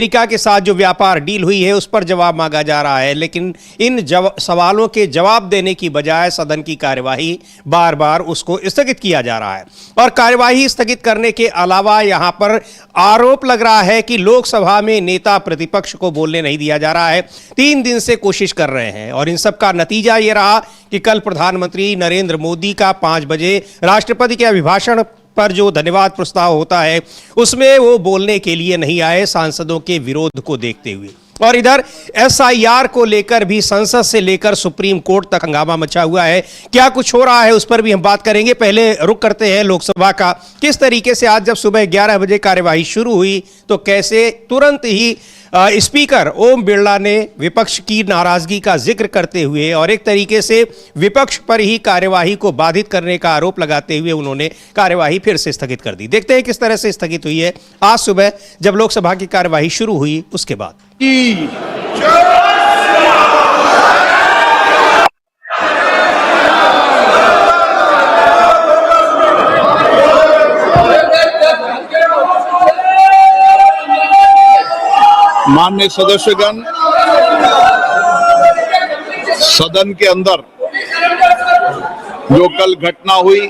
America के साथ जो व्यापार डील हुई है उस पर जवाब मांगा जा रहा है, लेकिन इन सवालों के जवाब देने की बजाय सदन की कार्यवाही बार बार उसको स्थगित किया जा रहा है। और कार्यवाही स्थगित करने के अलावा यहां पर आरोप लग रहा है कि लोकसभा में नेता प्रतिपक्ष को बोलने नहीं दिया जा रहा है। 3 दिन से कोशिश कर रहे हैं और इन सब का नतीजा ये रहा कि कल प्रधानमंत्री नरेंद्र मोदी का 5 बजे राष्ट्रपति के अभिभाषण पर जो धन्यवाद प्रस्ताव होता है उसमें वो बोलने के लिए नहीं आए, सांसदों के विरोध को देखते हुए। और इधर एसआईआर को लेकर भी संसद से लेकर सुप्रीम कोर्ट तक हंगामा मचा हुआ है। क्या कुछ हो रहा है उस पर भी हम बात करेंगे। पहले रुख करते हैं लोकसभा का। किस तरीके से आज जब सुबह 11 बजे कार्यवाही शुरू हुई तो कैसे तुरंत ही स्पीकर ओम बिरला ने विपक्ष की नाराजगी का जिक्र करते हुए और एक तरीके से विपक्ष पर ही कार्यवाही को बाधित करने का आरोप लगाते हुए उन्होंने कार्यवाही फिर से स्थगित कर दी। देखते हैं किस तरह से स्थगित हुई है आज सुबह जब लोकसभा की कार्यवाही शुरू हुई उसके बाद। माननीय सदस्यगण, सदन के अंदर जो कल घटना हुई,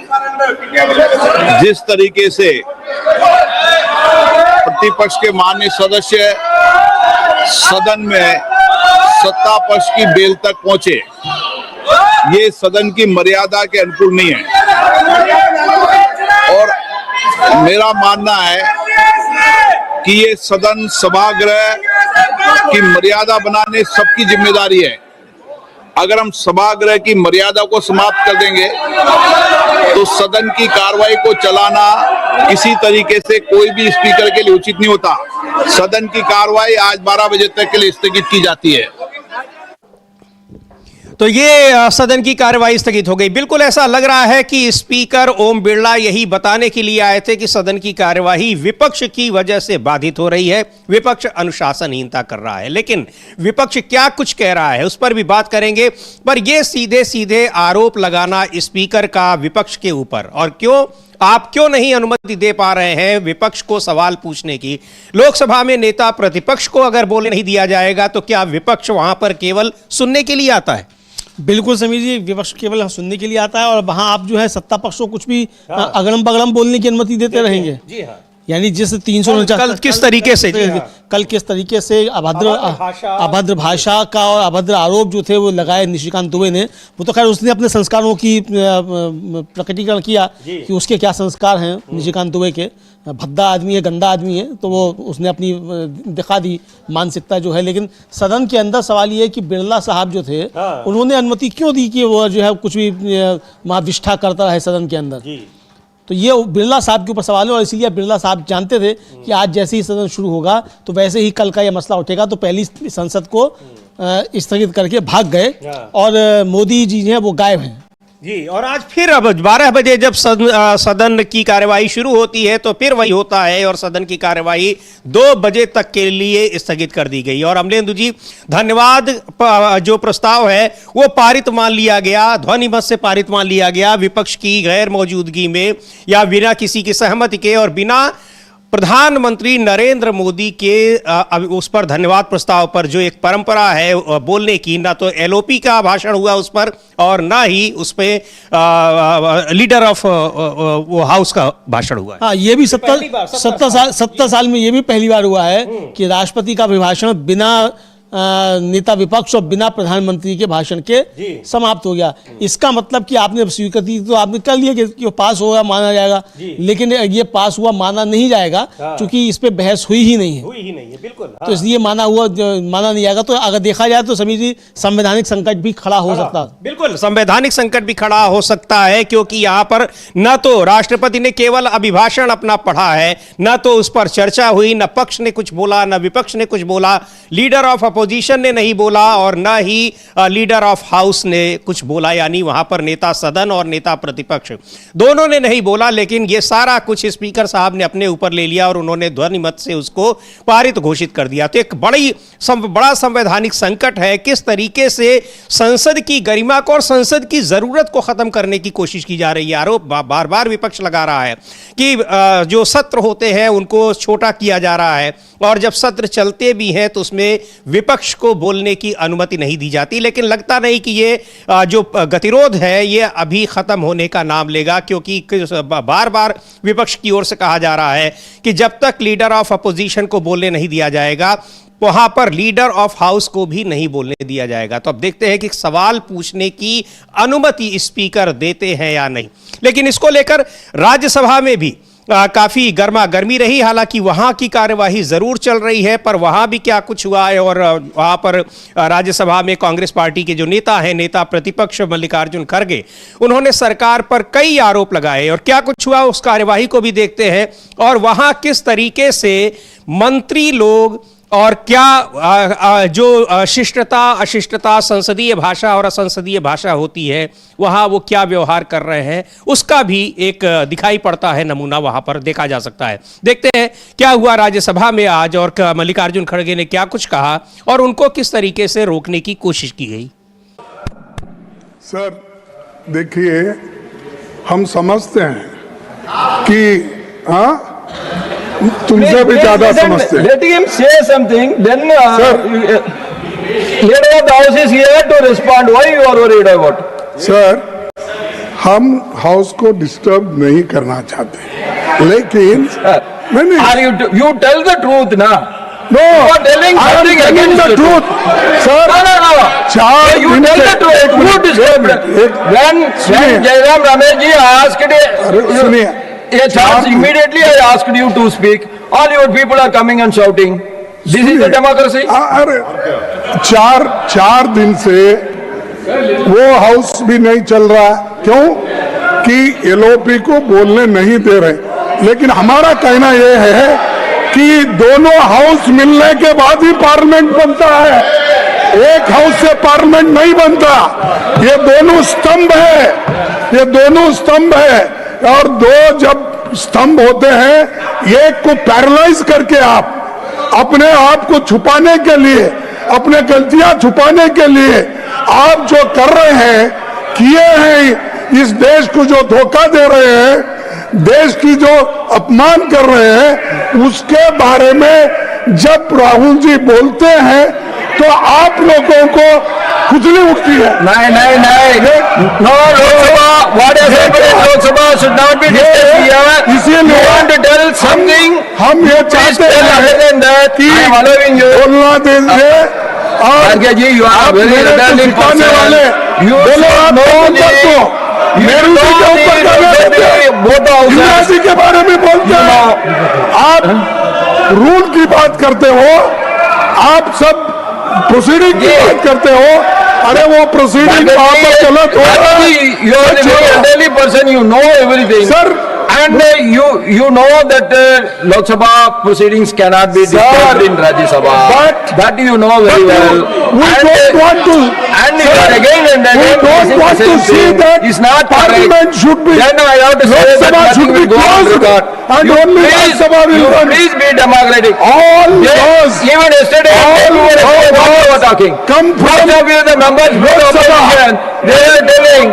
जिस तरीके से प्रतिपक्ष के माननीय सदस्य सदन में सत्ता पक्ष की बेल तक पहुंचे, ये सदन की मर्यादा के अनुकूल नहीं है। और मेरा मानना है कि ये सदन सभागृह की मर्यादा बनाने सबकी जिम्मेदारी है। अगर हम सभागृह की मर्यादा को समाप्त कर देंगे तो सदन की कार्रवाई को चलाना किसी तरीके से कोई भी स्पीकर के लिए उचित नहीं होता। सदन की कार्रवाई आज 12 बजे तक के लिए स्थगित की जाती है। तो ये सदन की कार्यवाही स्थगित हो गई। बिल्कुल ऐसा लग रहा है कि स्पीकर ओम बिरला यही बताने के लिए आए थे कि सदन की कार्यवाही विपक्ष की वजह से बाधित हो रही है, विपक्ष अनुशासनहीनता कर रहा है। लेकिन विपक्ष क्या कुछ कह रहा है उस पर भी बात करेंगे। पर यह सीधे सीधे आरोप लगाना स्पीकर का विपक्ष के ऊपर, और आप क्यों नहीं अनुमति दे पा रहे हैं विपक्ष को सवाल पूछने की। लोकसभा में नेता प्रतिपक्ष को अगर बोलने नहीं दिया जाएगा तो क्या विपक्ष वहां पर केवल सुनने के लिए आता है? बिल्कुल समीर जी, विपक्ष केवल सुनने के लिए आता है और वहां आप जो है सत्ता पक्ष को कुछ भी अगड़म बगड़म बोलने की अनुमति देते रहेंगे। जी हाँ। यानी जिस 349 कल किस तरीके से कल किस तरीके से अभद्र भाषा का और अभद्र आरोप जो थे वो लगाए निशिकांत दुबे ने। वो तो खैर उसने अपने संस्कारों की प्रकटीकरण किया कि उसके क्या संस्कार हैं निशिकांत दुबे के। भद्दा आदमी है, गंदा आदमी है, तो वो उसने अपनी दिखा दी मानसिकता जो है। लेकिन सदन के अंदर सवाल ये है कि बिरला साहब जो थे उन्होंने अनुमति क्यों दी कि वो जो है कुछ भी महाविष्ठा करता है सदन के अंदर। तो ये बिरला साहब के ऊपर सवाल है और इसीलिए बिरला साहब जानते थे कि आज जैसे ही सदन शुरू होगा तो वैसे ही कल का ये मसला उठेगा, तो पहली संसद को स्थगित करके भाग गए और मोदी जी हैं वो गायब हैं जी। और आज फिर अब 12 बजे जब सदन की कार्यवाही शुरू होती है तो फिर वही होता है और सदन की कार्यवाही 2 बजे तक के लिए स्थगित कर दी गई। और अमलेंदु जी, धन्यवाद जो प्रस्ताव है वो पारित मान लिया गया, ध्वनि मत से पारित मान लिया गया, विपक्ष की गैर मौजूदगी में या बिना किसी की सहमति के और बिना प्रधानमंत्री नरेंद्र मोदी के उस पर धन्यवाद प्रस्ताव पर जो एक परंपरा है बोलने की, ना तो एलओपी का भाषण हुआ उस पर और ना ही उस पर लीडर ऑफ वो हाउस का भाषण हुआ है। हाँ, ये भी 70 साल में ये भी पहली बार हुआ है कि राष्ट्रपति का अभिभाषण बिना नेता विपक्ष और बिना प्रधानमंत्री के भाषण के समाप्त हो गया। इसका मतलब कि आपने स्वीकृति तो आपने कर लिया कि वो पास होगा माना जाएगा, लेकिन ये पास हुआ माना नहीं जाएगा क्योंकि इस पे बहस हुई ही नहीं है। बिल्कुल। तो इसलिए माना नहीं जाएगा। तो अगर देखा जाए तो समीर जी, संवैधानिक संकट भी खड़ा हो सकता है। बिल्कुल, संवैधानिक संकट भी खड़ा हो सकता है क्योंकि यहाँ पर न तो राष्ट्रपति ने केवल अभिभाषण अपना पढ़ा है, न तो उस पर चर्चा हुई, न पक्ष ने कुछ बोला न विपक्ष ने कुछ बोला, लीडर ऑफ अपोजिशन ने नहीं बोला और ना ही लीडर ऑफ हाउस ने कुछ बोला। यानी वहां पर नेता सदन और नेता प्रतिपक्ष दोनों ने नहीं बोला, लेकिन यह सारा कुछ स्पीकर साहब ने अपने ऊपर ले लिया और उन्होंने ध्वनि मत से उसको पारित घोषित कर दिया। तो एक बड़ा संवैधानिक संकट है। किस तरीके से संसद की गरिमा को और संसद की जरूरत को खत्म करने की कोशिश की जा रही है। आरोप बार बार विपक्ष लगा रहा है कि जो सत्र होते हैं उनको छोटा किया जा रहा है और जब सत्र चलते भी हैं तो उसमें विपक्ष को बोलने की अनुमति नहीं दी जाती। लेकिन लगता नहीं कि ये जो गतिरोध है ये अभी खत्म होने का नाम लेगा, क्योंकि बार बार विपक्ष की ओर से कहा जा रहा है कि जब तक लीडर ऑफ अपोजिशन को बोलने नहीं दिया जाएगा वहां पर लीडर ऑफ हाउस को भी नहीं बोलने दिया जाएगा। तो अब देखते हैं कि सवाल पूछने की अनुमति स्पीकर देते हैं या नहीं। लेकिन इसको लेकर राज्यसभा में भी काफी गर्मा गर्मी रही। हालांकि वहां की कार्यवाही जरूर चल रही है, पर वहां भी क्या कुछ हुआ है, और वहां पर राज्यसभा में कांग्रेस पार्टी के जो नेता हैं, नेता प्रतिपक्ष मल्लिकार्जुन खड़गे, उन्होंने सरकार पर कई आरोप लगाए, और क्या कुछ हुआ उस कार्यवाही को भी देखते हैं। और वहां किस तरीके से मंत्री लोग और क्या जो शिष्टता अशिष्टता, संसदीय भाषा और असंसदीय भाषा होती है, वहां वो क्या व्यवहार कर रहे हैं, उसका भी एक दिखाई पड़ता है नमूना वहां पर देखा जा सकता है। देखते हैं क्या हुआ राज्यसभा में आज, और मल्लिकार्जुन खड़गे ने क्या कुछ कहा और उनको किस तरीके से रोकने की कोशिश की गई। सर देखिए, हम समझते हैं कि हाँ तुमसे भी ज्यादा समझते हैं। Let him say something, then leader of the house is here to respond. Why you are worried about? Sir, हम हाउस को डिस्टर्ब नहीं करना चाहते, लेकिन नहीं Are you tell the truth ना? No, You are telling something against the the truth, sir. No. चार You दिन tell से the truth. Who disturbed? When Jairam Ramesh ji asked, सुनिए, yes, immediately I asked you to speak. All your people are coming and shouting. This is the democracy. अरे चार दिन से वो house भी नहीं चल रहा, क्यों कि एलओपी को बोलने नहीं दे रहे। लेकिन हमारा कहना यह है कि दोनों हाउस मिलने के बाद ही पार्लियामेंट बनता है, एक हाउस से पार्लियामेंट नहीं बनता। ये दोनों स्तंभ है, ये दोनों स्तंभ है, और दो जब स्तंभ होते हैं, एक को पैरालाइज करके आप अपने आप को छुपाने के लिए, अपने गलतियां छुपाने के लिए आप जो कर रहे हैं, किए हैं, इस देश को जो धोखा दे रहे हैं, देश की जो अपमान कर रहे हैं, उसके बारे में जब राहुल जी बोलते हैं तो आप लोगों को खुजली उठती है। नहीं। No, Lok Sabha, what has happened in Lok Sabha should not be discussed here. इसीलिए You want to tell something? हम ये Please चाहते tell other than that. कि I am allowing you. बोलना दीजिए। और Arge ji, you are आप very मेरे को rebellious सिखाने person. वाले, You बोलो should आप know मोहम्मद the- को You मेरे should के know ऊपर the- कर देते हैं, both houses. युवराजी के बारे में बोलते हैं, आप रूल की बात करते हो, आप सब प्रोसीडिंग की बात करते हो। अरे वो प्रोसीडिंग वहां पर गलत हो रहा है। You are the very elderly person, you know everything. Sir, And you know that Lok Sabha proceedings cannot be disturbed in Rajya Sabha. But- that you know very well. we don't want to, And you are again and we again don't saying want the to same see thing. that It's not Parliament correct. should be, Then I have to say Lok that Sabha nothing should be will go on closed record. and only Rajya Sabha will You run. please be democratic. all those Even yesterday, All what you were talking. come Most from of you, the members of the Lok Sabha. opposition, they are telling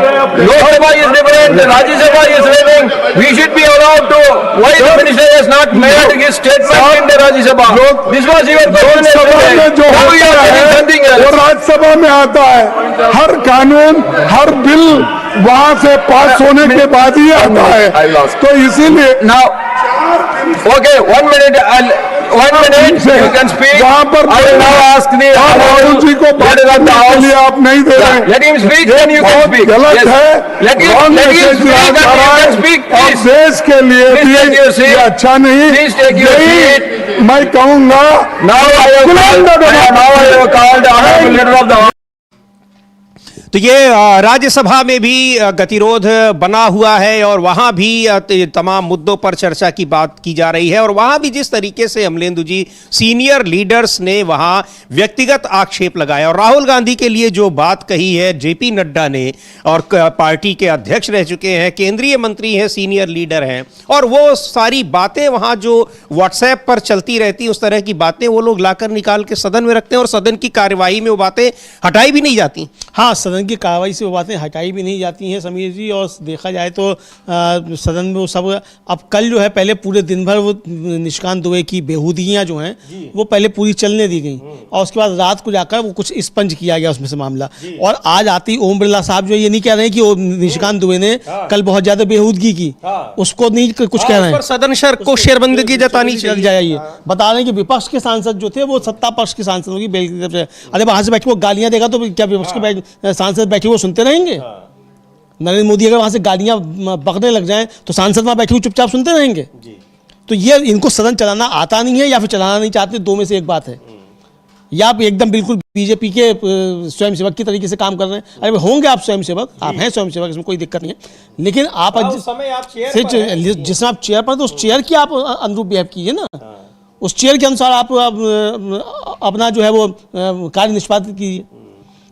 Lok Sabha is different, the Rajya Sabha is different. We should be allowed to. Why the minister has not made his statement in the Rajya Sabha? This was your question Lok Sabha में yesterday. जो Now you होता are telling है something वो else. Rajya Sabha में आता है। हर कानून, हर bill वहां से पास होने के बाद ही आता I है। lost. तो इसीलिए Now, okay, 1 minute. 1 minute. You can speak. वहां पर I will now ask the आप राहुल जी को बात leader of the करने के house. लिए आप नहीं दे रहे। Let him speak, then you can बहुत speak. गलत Yes. है, Let him Wrong speak, message दिया and जा रहा you है। can speak, और please. देश के लिए Please भी take your seat. ये अच्छा नहीं। Please take your यही मैं कहूँगा। Now I have called the honorable leader of the house. तो ये राज्यसभा में भी गतिरोध बना हुआ है, और वहां भी तमाम मुद्दों पर चर्चा की बात की जा रही है। और वहां भी जिस तरीके से अमलेंदु जी, सीनियर लीडर्स ने वहां व्यक्तिगत आक्षेप लगाया, और राहुल गांधी के लिए जो बात कही है जेपी नड्डा ने, और पार्टी के अध्यक्ष रह चुके हैं, केंद्रीय मंत्री हैं, सीनियर लीडर हैं, और वो सारी बातें वहां जो व्हाट्सएप पर चलती रहती, उस तरह की बातें वो लोग लाकर निकाल के सदन में रखते हैं, और सदन की कार्यवाही में वो बातें हटाई भी नहीं जाती। हाँ, सदन सदन की कार्रवाई से वो बातें हटाई भी नहीं जाती हैं समीर जी। और देखा जाए तो सदन में वो सब अब कल जो है पहले पूरे दिन भर वो निशिकांत दुबे की बेहूदियाँ जो हैं वो पहले पूरी चलने दी गई और उसके बाद रात को जाकर वो कुछ स्पंज किया गया उसमें से मामला। और आज आते ही ओम बिरला साहब जो ये नहीं कह रहे हैं कि वो निशिकांत दुबे ने कल बहुत ज्यादा बेहूदगी की, उसको नहीं कुछ कह रहे हैं। सदन शर को शेरबंदगी जतानी लग जाइए। बता रहे हैं कि विपक्ष के सांसद जो थे वो सत्ता पक्ष के सांसदों की बेल की तरफ से, अरे वहां से बैठ के वो गालियां देगा तो क्या विपक्ष के सांसद बैठे वो सुनते रहेंगे? नरेंद्र मोदी अगर वहां से गालियां बकने लग जाएं तो सांसद वहां बैठे हुए चुपचाप सुनते रहेंगे? तो ये इनको सदन चलाना आता नहीं है या फिर चलाना नहीं चाहते, दो में से एक बात है। या आप एकदम बिल्कुल बीजेपी के स्वयंसेवक की तरीके से काम कर रहे हैं। अरे होंगे आप स्वयंसेवक, आप हैं स्वयंसेवक, इसमें कोई दिक्कत नहीं है, लेकिन आप जिसमें आप चेयर पर तो उस चेयर की आप अनुरूप बिहेव कीजिए ना, उस चेयर के अनुसार आप अपना जो है वो कार्य निष्पादित कीजिए।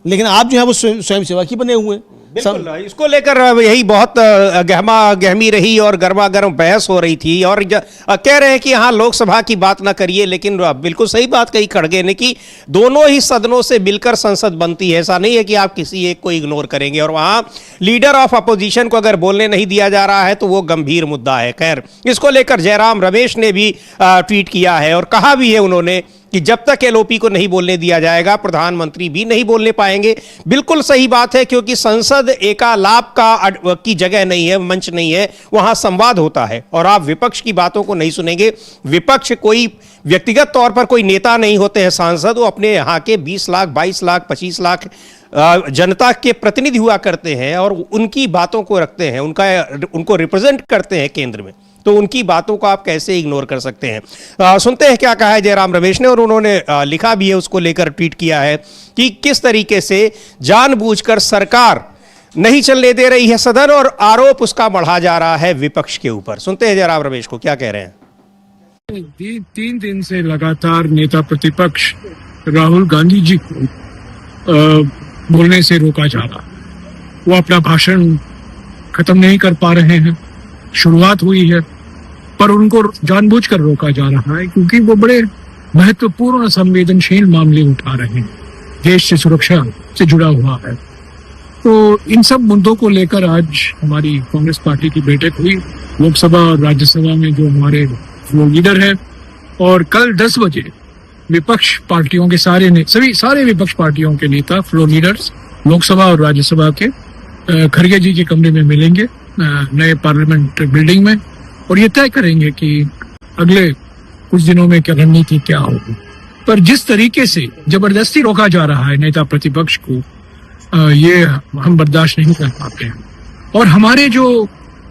लेकिन आप जो है वो स्वयंसेवक ही बने हुए हैं। बिल्कुल, इसको लेकर यही बहुत गहमा गहमी रही और गर्मा गर्म बहस हो रही थी और कह रहे हैं कि हाँ लोकसभा की बात ना करिए, लेकिन बिल्कुल सही बात कही खड़गे ने कि दोनों ही सदनों से मिलकर संसद बनती है। ऐसा नहीं है कि आप किसी एक को इग्नोर करेंगे और वहाँ लीडर ऑफ अपोजिशन को अगर बोलने नहीं दिया जा रहा है तो वो गंभीर मुद्दा है। खैर, इसको लेकर जयराम रमेश ने भी ट्वीट किया है और कहा भी है उन्होंने कि जब तक एलओपी को नहीं बोलने दिया जाएगा प्रधानमंत्री भी नहीं बोलने पाएंगे। बिल्कुल सही बात है, क्योंकि संसद एकालाप की जगह नहीं है, मंच नहीं है, वहां संवाद होता है और आप विपक्ष की बातों को नहीं सुनेंगे। विपक्ष कोई व्यक्तिगत तौर पर कोई नेता नहीं होते हैं सांसद, वो अपने यहाँ के 20 लाख 22 लाख 25 लाख जनता के प्रतिनिधि हुआ करते हैं और उनकी बातों को रखते हैं, उनको रिप्रेजेंट करते हैं केंद्र में। तो उनकी बातों को आप कैसे इग्नोर कर सकते हैं? सुनते हैं क्या कहा है जयराम रमेश ने और उन्होंने लिखा भी है, उसको लेकर ट्वीट किया है कि किस तरीके से जानबूझकर सरकार नहीं चलने दे रही है सदन और आरोप उसका बढ़ा जा रहा है विपक्ष के ऊपर। सुनते हैं जयराम रमेश को क्या कह रहे हैं। 3 दिन से लगातार नेता प्रतिपक्ष राहुल गांधी जी को बोलने से रोका जा रहा, वो अपना भाषण खत्म नहीं कर पा रहे हैं। शुरुआत हुई है पर उनको जानबूझकर रोका जा रहा है क्योंकि वो बड़े महत्वपूर्ण संवेदनशील मामले उठा रहे हैं, देश से सुरक्षा से जुड़ा हुआ है। तो इन सब मुद्दों को लेकर आज हमारी कांग्रेस पार्टी की बैठक हुई लोकसभा और राज्यसभा में, जो हमारे फ्लोर लीडर है, और कल 10 बजे विपक्ष पार्टियों के सारे विपक्ष पार्टियों के नेता फ्लोर लीडर्स लोकसभा और राज्यसभा के खड़गे जी के कमरे में मिलेंगे नए पार्लियामेंट बिल्डिंग में और ये तय करेंगे कि अगले कुछ दिनों में क्या रणनीति क्या होगी। पर जिस तरीके से जबरदस्ती रोका जा रहा है नेता प्रतिपक्ष को, ये हम बर्दाश्त नहीं कर पाते हैं। और हमारे जो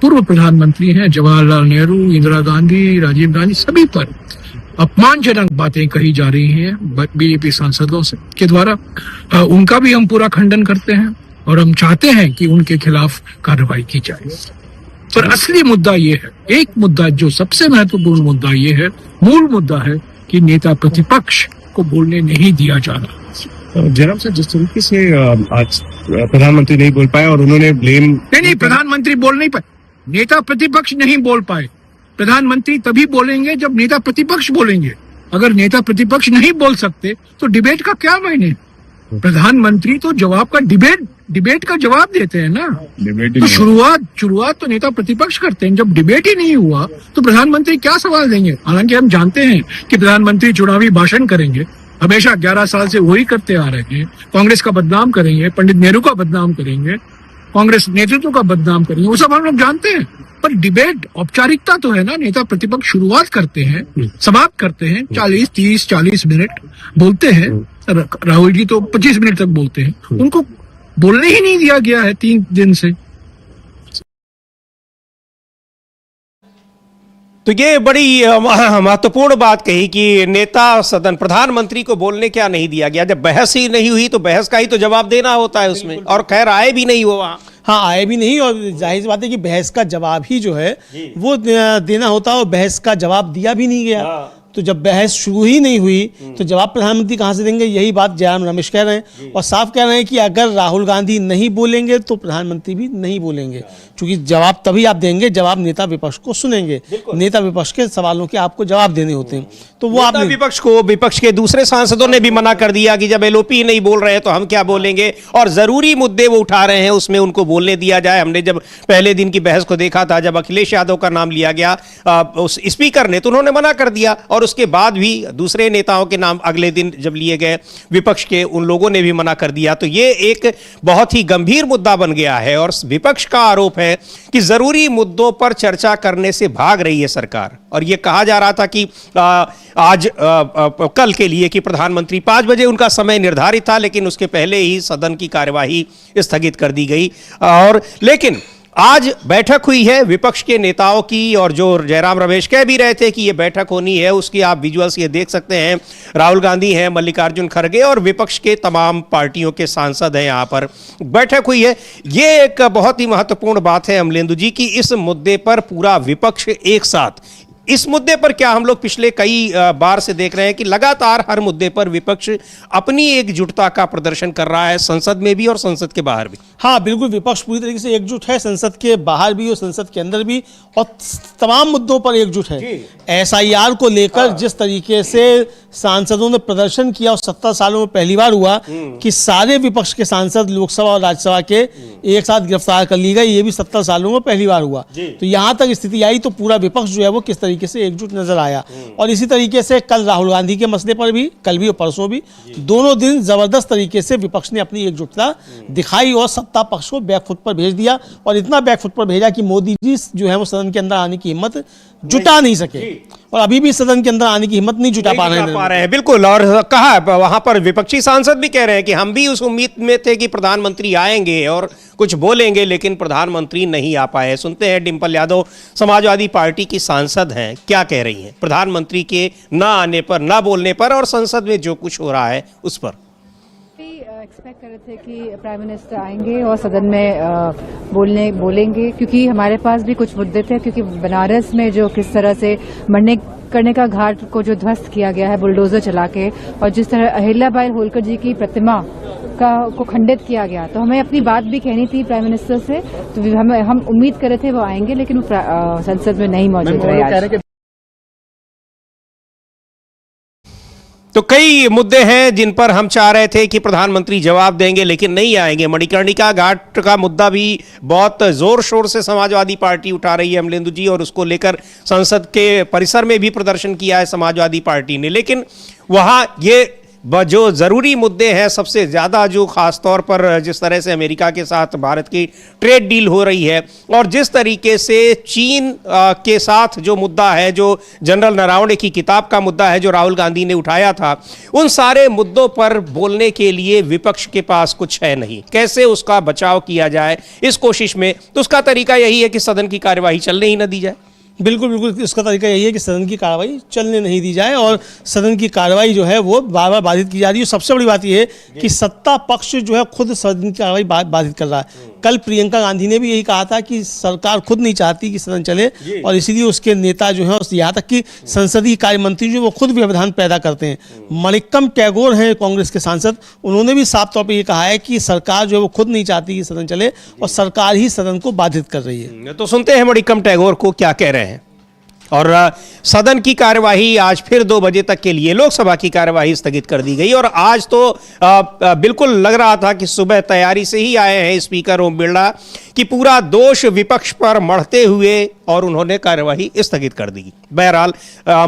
पूर्व प्रधानमंत्री हैं जवाहरलाल नेहरू, इंदिरा गांधी, राजीव गांधी, सभी पर अपमानजनक बातें कही जा रही हैं बीजेपी सांसदों से के द्वारा, उनका भी हम पूरा खंडन करते हैं और हम चाहते हैं कि उनके खिलाफ कार्रवाई की जाए। पर असली मुद्दा ये है, एक मुद्दा जो सबसे महत्वपूर्ण मुद्दा ये है, मूल मुद्दा है कि नेता प्रतिपक्ष को बोलने नहीं दिया जा रहा। जयराम सर, जिस तरीके से आज प्रधानमंत्री नहीं बोल पाए और उन्होंने ब्लेम नहीं, प्रधानमंत्री बोल नहीं पाए, नेता प्रतिपक्ष नहीं बोल पाए। प्रधानमंत्री तभी बोलेंगे जब नेता प्रतिपक्ष बोलेंगे। अगर नेता प्रतिपक्ष नहीं बोल सकते तो डिबेट का क्या मायने? प्रधानमंत्री तो जवाब का डिबेट का जवाब देते हैं ना। तो शुरुआत तो नेता प्रतिपक्ष करते हैं। जब डिबेट ही नहीं हुआ तो प्रधानमंत्री क्या सवाल देंगे? हालांकि हम जानते हैं कि प्रधानमंत्री चुनावी भाषण करेंगे, हमेशा 11 साल से वही करते आ रहे हैं। कांग्रेस का बदनाम करेंगे, पंडित नेहरू का बदनाम करेंगे, कांग्रेस नेतृत्व का बदनाम करेंगे, वो सब हम लोग जानते हैं। पर डिबेट औपचारिकता तो है ना। नेता प्रतिपक्ष शुरुआत करते हैं, समाप्त करते हैं, 40 मिनट बोलते हैं। राहुल जी तो 25 मिनट तक बोलते हैं, उनको बोलने ही नहीं दिया गया है 3 दिन से। तो ये बड़ी महत्वपूर्ण बात कही कि नेता सदन प्रधानमंत्री को बोलने क्या नहीं दिया गया। जब बहस ही नहीं हुई तो बहस का ही तो जवाब देना होता है उसमें, और खैर आए भी नहीं वो वहां। हाँ, आए भी नहीं और जाहिर सी बात है कि बहस का जवाब ही जो है वो देना होता है और बहस का जवाब दिया भी नहीं गया। तो जब बहस शुरू ही नहीं हुई तो जवाब प्रधानमंत्री कहां से देंगे? यही बात जयराम रमेश कह रहे हैं और साफ कह रहे हैं कि अगर राहुल गांधी नहीं बोलेंगे तो प्रधानमंत्री भी नहीं बोलेंगे, क्योंकि जवाब तभी आप देंगे जवाब नेता विपक्ष को सुनेंगे। नेता विपक्ष के सवालों के आपको जवाब देने होते हैं, तो वो आप विपक्ष के दूसरे सांसदों ने भी मना कर दिया कि जब एलओपी नहीं बोल रहे हैं तो हम क्या बोलेंगे, और जरूरी मुद्दे वो उठा रहे हैं उसमें उनको बोलने दिया जाए। हमने जब पहले दिन की बहस को देखा था, जब अखिलेश यादव का नाम लिया गया उस स्पीकर ने, तो उन्होंने मना कर दिया, और उसके बाद भी दूसरे नेताओं के नाम अगले दिन जब लिए गए विपक्ष के, उन लोगों ने भी मना कर दिया। तो ये एक बहुत ही गंभीर मुद्दा बन गया है और विपक्ष का आरोप है कि जरूरी मुद्दों पर चर्चा करने से भाग रही है सरकार। और ये कहा जा रहा था कि आज कल के लिए कि प्रधानमंत्री 5 बजे उनका समय निर्धारित था, लेकिन उसके पहले ही सदन की कार्यवाही स्थगित कर दी गई। और लेकिन आज बैठक हुई है विपक्ष के नेताओं की, और जो जयराम रमेश कह भी रहे थे कि ये बैठक होनी है, उसकी आप विजुअल्स ये देख सकते हैं। राहुल गांधी हैं, मल्लिकार्जुन खड़गे और विपक्ष के तमाम पार्टियों के सांसद हैं, यहाँ पर बैठक हुई है। ये एक बहुत ही महत्वपूर्ण बात है अमलेंदु जी की इस मुद्दे पर पूरा विपक्ष एक साथ, इस मुद्दे पर क्या हम लोग पिछले कई बार से देख रहे हैं कि लगातार हर मुद्दे पर विपक्ष अपनी एकजुटता का प्रदर्शन कर रहा है, संसद में भी और संसद के बाहर भी। हाँ बिल्कुल, विपक्ष पूरी तरीके से एकजुट है, संसद के बाहर भी और संसद के अंदर भी, और तमाम मुद्दों पर एकजुट है। एसआईआर को लेकर जिस तरीके से सांसदों ने प्रदर्शन किया और 70 सालों में पहली बार हुआ कि सारे विपक्ष के सांसद लोकसभा और राज्यसभा के एक साथ गिरफ्तार कर ली गई, ये भी 70 सालों में पहली बार हुआ। तो यहाँ तक स्थिति आई तो पूरा विपक्ष जो है वो किस तरीके से एकजुट नजर आया। और इसी तरीके से कल राहुल गांधी के मसले पर भी, कल भी और परसों भी, दोनों दिन जबरदस्त तरीके से विपक्ष ने अपनी एकजुटता दिखाई और सत्ता पक्ष को बैकफुट पर भेज दिया, और इतना बैकफुट पर भेजा कि मोदी जी जो है वो सदन के अंदर आने की हिम्मत जुटा नहीं सके, और अभी भी सदन के अंदर आने की हिम्मत नहीं जुटा पा रहे हैं। बिल्कुल, और कहा वहां पर विपक्षी सांसद भी कह रहे हैं कि हम भी उस उम्मीद में थे कि प्रधानमंत्री आएंगे और कुछ बोलेंगे, लेकिन प्रधानमंत्री नहीं आ पाए। सुनते हैं डिंपल यादव, समाजवादी पार्टी की सांसद हैं, क्या कह रही हैं प्रधानमंत्री के ना आने पर, ना बोलने पर और संसद में जो कुछ हो रहा है उस पर। एक्सपेक्ट कर रहे थे कि प्राइम मिनिस्टर आएंगे और सदन में बोलेंगे, क्योंकि हमारे पास भी कुछ मुद्दे थे, क्योंकि बनारस में जो किस तरह से मणिकर्णिका का घाट को जो ध्वस्त किया गया है बुलडोजर चला के, और जिस तरह अहिल्याबाई होलकर जी की प्रतिमा को खंडित किया गया, तो हमें अपनी बात भी कहनी थी प्राइम मिनिस्टर से। तो हम उम्मीद कर रहे थे वो आएंगे, लेकिन वो संसद में नहीं मौजूद रहे। तो कई मुद्दे हैं जिन पर हम चाह रहे थे कि प्रधानमंत्री जवाब देंगे, लेकिन नहीं आएंगे। मणिकर्णिका घाट का मुद्दा भी बहुत जोर शोर से समाजवादी पार्टी उठा रही है अमलेंदु जी, और उसको लेकर संसद के परिसर में भी प्रदर्शन किया है समाजवादी पार्टी ने। लेकिन वहां ये जो जरूरी मुद्दे हैं, सबसे ज्यादा जो खास तौर पर जिस तरह से अमेरिका के साथ भारत की ट्रेड डील हो रही है, और जिस तरीके से चीन के साथ जो मुद्दा है, जो जनरल नरावणे की किताब का मुद्दा है जो राहुल गांधी ने उठाया था, उन सारे मुद्दों पर बोलने के लिए विपक्ष के पास कुछ है नहीं। कैसे उसका बचाव किया जाए इस कोशिश में, तो उसका तरीका यही है कि सदन की कार्यवाही चलने ही न दी जाए। बिल्कुल बिल्कुल, इसका तरीका यही है कि सदन की कार्रवाई चलने नहीं दी जाए, और सदन की कार्रवाई जो है वो बार बार बाधित की जा रही है। सबसे बड़ी बात यह है कि सत्ता पक्ष जो है खुद सदन की कार्रवाई बाधित कर रहा है। कल प्रियंका गांधी ने भी यही कहा था कि सरकार खुद नहीं चाहती कि सदन चले, और इसीलिए उसके नेता जो है, यहाँ तक कि संसदीय कार्य मंत्री जो वो खुद व्यवधान पैदा करते हैं। मणिक्कम टैगोर हैं कांग्रेस के सांसद, उन्होंने भी साफ तौर पर यह कहा है कि सरकार जो है वो खुद नहीं चाहती कि सदन चले, और सरकार ही सदन को बाधित कर रही है। तो सुनते हैं मणिक्कम टैगोर को क्या कह रहे हैं। और सदन की कार्यवाही आज फिर 2 बजे तक के लिए लोकसभा की कार्यवाही स्थगित कर दी गई, और आज तो बिल्कुल लग रहा था कि सुबह तैयारी से ही आए हैं स्पीकर ओम बिरला कि पूरा दोष विपक्ष पर मढ़ते हुए, और उन्होंने कार्यवाही स्थगित कर दी। बहरहाल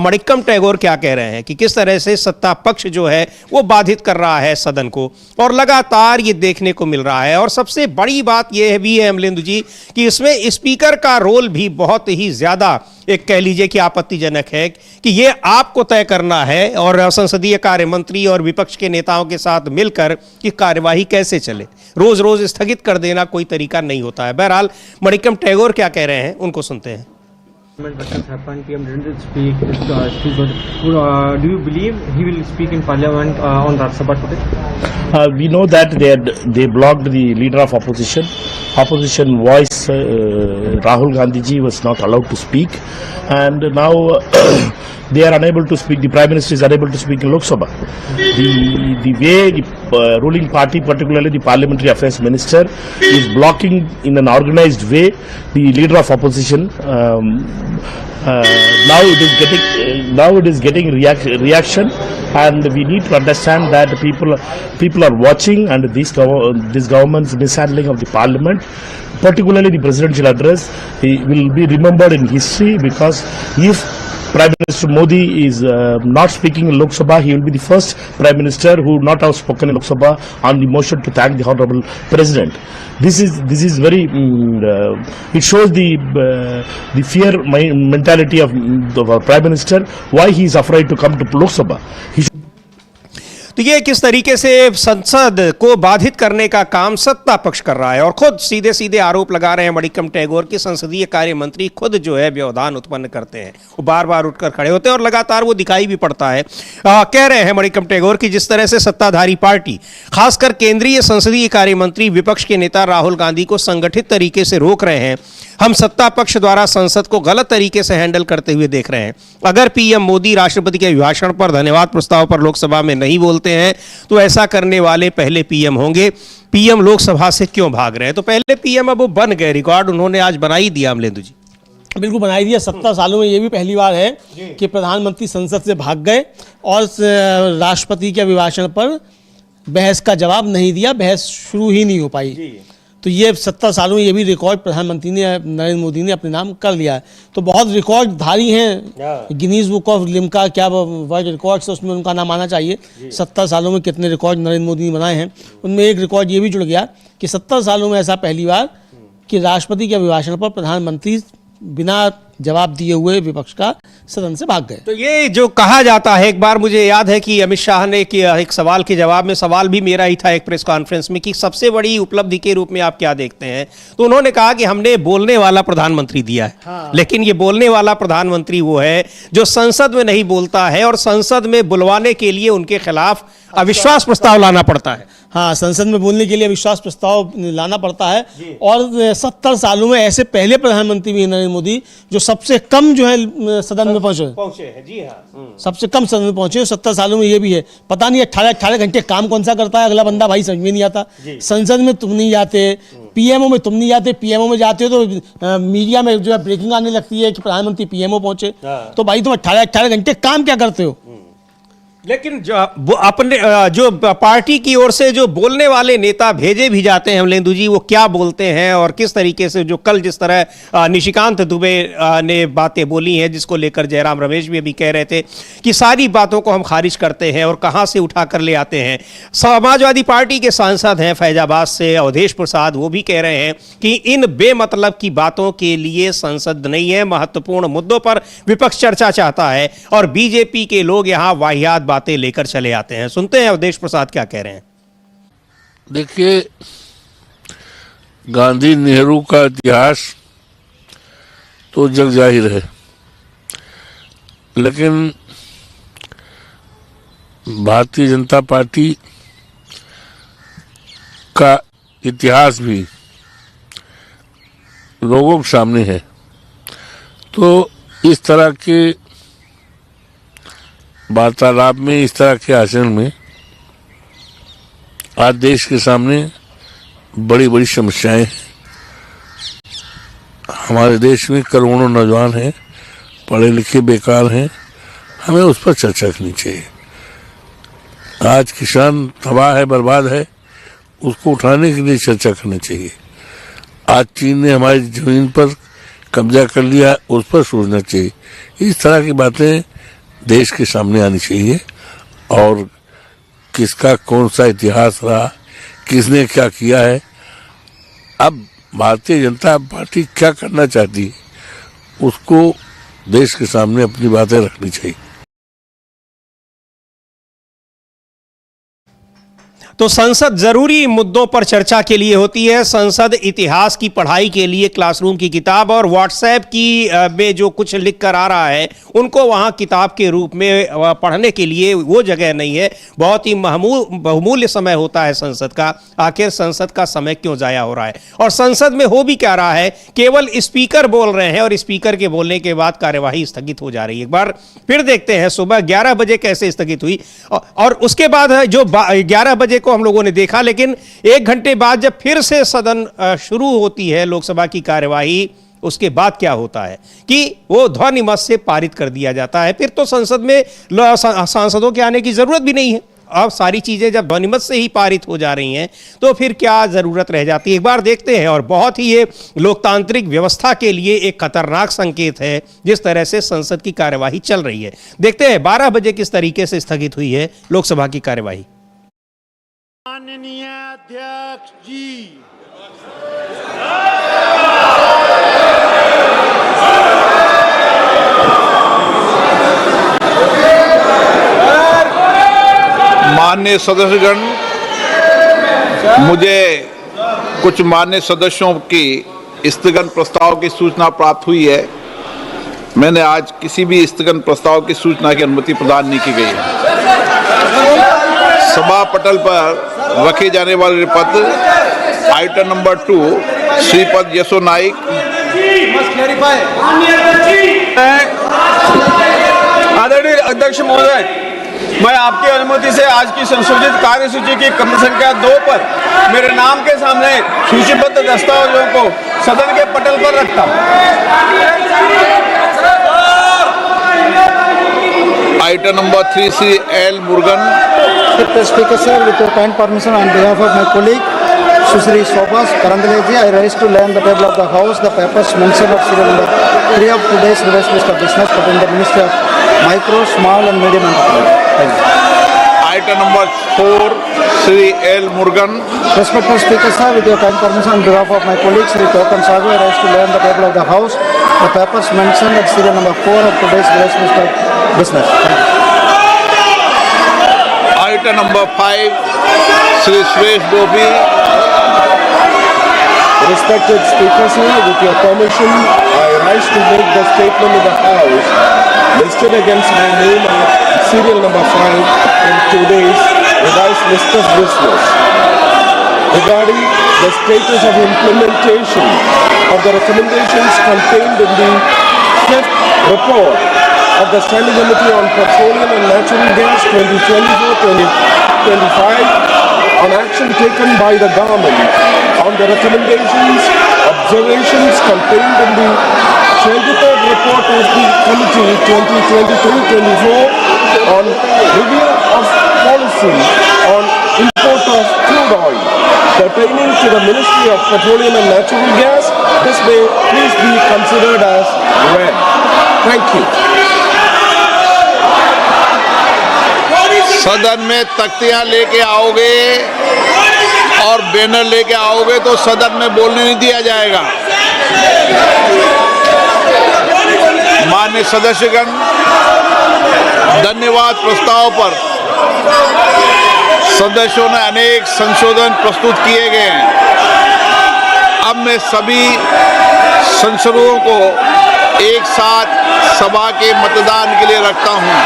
मणिक्कम टैगोर क्या कह रहे हैं कि किस तरह से सत्ता पक्ष जो है वो बाधित कर रहा है सदन को, और लगातार ये देखने को मिल रहा है। और सबसे बड़ी बात यह भी है अमलेंदु जी कि इसमें स्पीकर का रोल भी बहुत ही ज्यादा, एक कह लीजिए कि आपत्तिजनक है कि ये आपको तय करना है और संसदीय कार्य मंत्री और विपक्ष के नेताओं के साथ मिलकर कि कार्यवाही कैसे चले। रोज रोज स्थगित कर देना कोई तरीका नहीं होता है। बहरहाल मणिक्कम टैगोर क्या कह रहे हैं उनको सुनते हैं। What has happened? PM didn't speak. Do you believe he will speak in Parliament on Rajya Sabha today? We know that they blocked the leader of opposition. Opposition voice Rahul Gandhi ji was not allowed to speak, and now they are unable to speak. The Prime Minister is unable to speak in Lok Sabha. The way the ruling party, particularly the Parliamentary Affairs Minister, is blocking in an organized way the leader of opposition. Now it is getting reaction, and we need to understand that people are watching, and this government's mishandling of the Parliament, particularly the presidential address, will be remembered in history, because if Prime Minister Modi is not speaking in Lok Sabha, he will be the first Prime Minister who not have spoken in Lok Sabha on the motion to thank the Honorable President. This is very it shows the fear mentality of our Prime Minister, why he is afraid to come to Lok Sabha. तो ये किस तरीके से संसद को बाधित करने का काम सत्ता पक्ष कर रहा है, और खुद सीधे सीधे आरोप लगा रहे हैं मणिकम टैगोर की संसदीय कार्य मंत्री खुद जो है व्यवधान उत्पन्न करते हैं, वो बार बार उठकर खड़े होते हैं और लगातार वो दिखाई भी पड़ता है। कह रहे हैं मणिकम टैगोर कि जिस तरह से सत्ताधारी पार्टी, खासकर केंद्रीय संसदीय कार्य मंत्री विपक्ष के नेता राहुल गांधी को संगठित तरीके से रोक रहे हैं, हम सत्ता पक्ष द्वारा संसद को गलत तरीके से हैंडल करते हुए देख रहे हैं। अगर पीएम मोदी राष्ट्रपति के अभिभाषण पर, धन्यवाद प्रस्ताव पर लोकसभा में नहीं बोलते हैं तो ऐसा करने वाले पहले पीएम होंगे। पीएम लोकसभा से क्यों भाग रहे हैं? तो पहले पीएम अब वो बन गए, रिकॉर्ड उन्होंने आज बना ही दिया। अमलेंदु जी बिल्कुल बनाई दिया। 70 सालों में ये भी पहली बार है कि प्रधानमंत्री संसद से भाग गए और राष्ट्रपति के अभिभाषण पर बहस का जवाब नहीं दिया, बहस शुरू ही नहीं हो पाई। तो ये 70 सालों में ये भी रिकॉर्ड प्रधानमंत्री ने, नरेंद्र मोदी ने अपने नाम कर लिया है। तो बहुत रिकॉर्डधारी हैं, गिनीज बुक ऑफ लिम्का क्या वर्ल्ड रिकॉर्ड्स, उसमें उनका नाम आना चाहिए। 70 सालों में कितने रिकॉर्ड नरेंद्र मोदी ने बनाए हैं, उनमें एक रिकॉर्ड ये भी जुड़ गया कि 70 सालों में ऐसा पहली बार कि राष्ट्रपति के अभिभाषण पर प्रधानमंत्री बिना जवाब दिए हुए विपक्ष का सदन से भाग गए। तो ये जो कहा जाता है, एक बार मुझे याद है कि अमित शाह ने एक सवाल के जवाब में, सवाल भी मेरा ही था एक प्रेस कॉन्फ्रेंस में, कि सबसे बड़ी उपलब्धि के रूप में आप क्या देखते हैं, तो उन्होंने कहा कि हमने बोलने वाला प्रधानमंत्री दिया है। हाँ। लेकिन ये बोलने वाला प्रधानमंत्री वो है जो संसद में नहीं बोलता है, और संसद में बुलवाने के लिए उनके खिलाफ अविश्वास प्रस्ताव लाना पड़ता है। हाँ, संसद में बोलने के लिए अविश्वास प्रस्ताव लाना पड़ता है। और 70 सालों में ऐसे पहले प्रधानमंत्री भी नरेंद्र मोदी जो सबसे कम जो है सदन में पहुंचे हैं। जी हाँ, सबसे कम सदन में पहुंचे 70 सालों में। ये भी है, पता नहीं 18 घंटे काम कौन सा करता है अगला बंदा, भाई समझ में नहीं आता। संसद में तुम नहीं जाते, पीएमओ में तुम नहीं जाते, पीएमओ में जाते हो तो मीडिया में जो है ब्रेकिंग आने लगती है कि प्रधानमंत्री पीएमओ पहुंचे। तो भाई तुम 18 घंटे काम क्या करते हो? लेकिन जो पार्टी की ओर से जो बोलने वाले नेता भेजे भी जाते हैं अमलेंदु जी, वो क्या बोलते हैं और किस तरीके से, जो कल जिस तरह निशिकांत दुबे ने बातें बोली हैं, जिसको लेकर जयराम रमेश भी अभी कह रहे थे कि सारी बातों को हम खारिज करते हैं और कहां से उठा कर ले आते हैं। समाजवादी पार्टी के सांसद हैं फैजाबाद से अवधेश प्रसाद, वो भी कह रहे हैं कि इन बेमतलब की बातों के लिए संसद नहीं है, महत्वपूर्ण मुद्दों पर विपक्ष चर्चा चाहता है और बीजेपी के लोग यहां वाहियात बातें लेकर चले आते हैं। सुनते हैं अवधेश प्रसाद क्या कह रहे हैं। देखिए, गांधी नेहरू का इतिहास तो जग जाहिर है, लेकिन भारतीय जनता पार्टी का इतिहास भी लोगों के सामने है। तो इस तरह के वार्तालाप में, इस तरह के आचरण में आज देश के सामने बड़ी बड़ी समस्याएं हैं। हमारे देश में करोड़ों नौजवान हैं, पढ़े लिखे बेकार हैं, हमें उस पर चर्चा करनी चाहिए। आज किसान तबाह है, बर्बाद है, उसको उठाने के लिए चर्चा करनी चाहिए। आज चीन ने हमारी जमीन पर कब्जा कर लिया, उस पर सोचना चाहिए। इस तरह की बातें देश के सामने आनी चाहिए, और किसका कौन सा इतिहास रहा, किसने क्या किया है, अब भारतीय जनता पार्टी क्या करना चाहती है, उसको देश के सामने अपनी बातें रखनी चाहिए। तो संसद जरूरी मुद्दों पर चर्चा के लिए होती है। संसद इतिहास की पढ़ाई के लिए क्लासरूम की किताब और व्हाट्सएप की में जो कुछ लिख कर आ रहा है उनको वहां किताब के रूप में पढ़ने के लिए वो जगह नहीं है। बहुत ही बहुमूल्य समय होता है संसद का। आखिर संसद का समय क्यों जाया हो रहा है और संसद में हो भी क्या रहा है? केवल स्पीकर बोल रहे हैं और स्पीकर के बोलने के बाद कार्यवाही स्थगित हो जा रही है। एक बार फिर देखते हैं सुबह 11 बजे कैसे स्थगित हुई और उसके बाद जो 11 बजे को हम लोगों ने देखा, लेकिन 1 घंटे बाद जब फिर से सदन शुरू होती है लोकसभा की कार्यवाही, उसके बाद क्या होता है कि वो ध्वनिमत से पारित कर दिया जाता है। फिर तो संसद में सांसदों के आने की जरूरत भी नहीं है। अब सारी चीजें जब ध्वनिमत से ही पारित हो जा रही हैं तो फिर क्या जरूरत रह जाती है? एक बार देखते हैं। और बहुत ही ये लोकतांत्रिक व्यवस्था के लिए एक खतरनाक संकेत है जिस तरह से संसद की कार्यवाही चल रही है। देखते हैं 12 बजे किस तरीके से स्थगित हुई है लोकसभा की कार्यवाही। माननीय अध्यक्ष जी, माननीय सदस्यगण, मुझे कुछ माननीय सदस्यों की स्थगन प्रस्ताव की सूचना प्राप्त हुई है। मैंने आज किसी भी स्थगन प्रस्ताव की सूचना की अनुमति प्रदान नहीं की गई है। सभा पटल पर रखे जाने वाले पत्र आइटम नंबर 2 श्रीपद यशो नाइक, आदरणीय अध्यक्ष महोदय, मैं आपकी अनुमति से आज की संशोधित कार्यसूची की क्रम संख्या 2 पर मेरे नाम के सामने सूचीबद्ध दस्तावेजों को सदन के पटल पर रखता हूं। Item number 3 Shri L Murugan. Speaker sir, with your kind permission, on behalf of my colleague Sushri Shobhas Karandaleji, I rise to lay on the table of the House the papers mentioned of serial number 3 of today's revised list of business pertaining to the Ministry of Micro, Small and Medium Enterprise. Thank you. Item number 4 Shri L Murugan. Respected Speaker sir, with your kind permission, on behalf of my colleague Shri Tokan Sagu, I rise to lay on the table of the House the papers mentioned at serial number 4 of today's revised list of business. Thank you. Item number 5 Shri Suresh Gopi. Respected Speaker sir, with your permission, I rise to make the statement of the House listed against my name on serial number 5 in today's revised list of business regarding the status of implementation of the recommendations contained in the 5th report of the Standing Committee on Petroleum and Natural Gas 2024-2025 on action taken by the government on the recommendations, observations contained in the 23rd report of the Committee 2023-24 on review of policy on import of crude oil pertaining to the Ministry of Petroleum and Natural Gas. This may please be considered as read. Thank you. सदन में तख्तियां लेके आओगे और banner लेके आओगे तो सदन में बोलने नहीं दिया जाएगा। माननीय सदस्यगण, धन्यवाद प्रस्ताव पर सदस्यों ने अनेक संशोधन प्रस्तुत किए गए हैं। अब मैं सभी संशोधनों को एक साथ सभा के मतदान के लिए रखता हूं।